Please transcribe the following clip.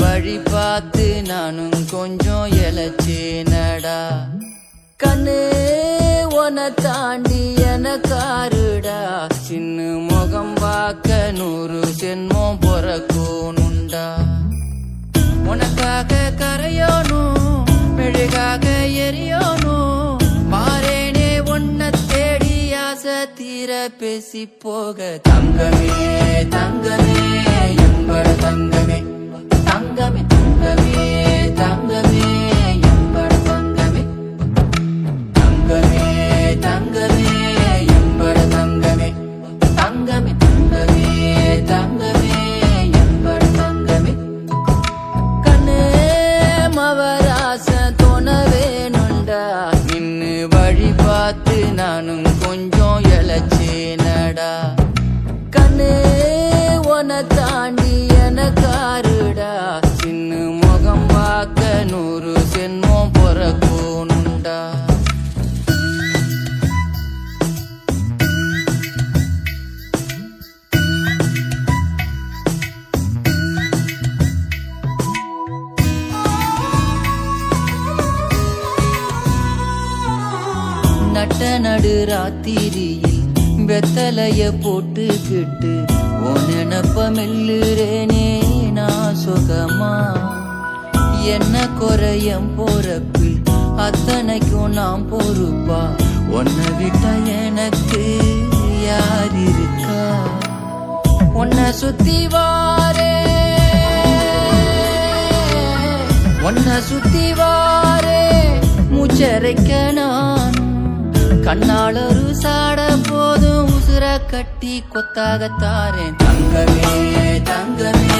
வழி பார்த்து நானும் கொஞ்சம் இழைச்சேனடா. கண்ணு உன தாண்டி எனக்காருடா. சின்ன முகம் பார்க்க 100 ஜென்மம் பொறக்கணுண்டா. உனக்காக கரையோனும் மெழுகாக எரியோனும் மாறேனே உன்னை தேடி ஆசை தீர பேசி போக. தங்கமே தங்கமே எம்பட தங்கமே தங்கமே தங்கமே தங்கமே எம்பட தங்கமே தங்கமே தங்கமே எம்பட தங்கமே தங்கமே தங்கமே தங்கமே எம்பட தங்கமே. கண்ணே மவராச தோண வேணுண்டா. நின்னு வழி பார்த்து நானும் கொஞ்சம் இழைச்சேனடா. கண்ணே உன தாண்டி எனக்காருடா. சின்ன முகம் பார்க்க 100 ஜென்மம் பொறக்கணுண்டா. நட்ட நடு ராத்திரியில் வெத்தலைய போட்டுக்கிட்டு உன் நினப்ப மெல்லுறேனே நான் சுகமா. என்ன குறையம் போறப்பில் அத்தனைக்கும் நான் பொறுப்பா. உன்னை விட்டா எனக்கு யார் இருக்கா. உன்னை சுத்தி வாரே உன்னை சுத்தி வாரே மூச்சரைக்க நான். கண்ணால் ஒரு சாட போதும் உசுர கட்டி கொத்தாகத்தாரேன். தங்கமே தங்கமே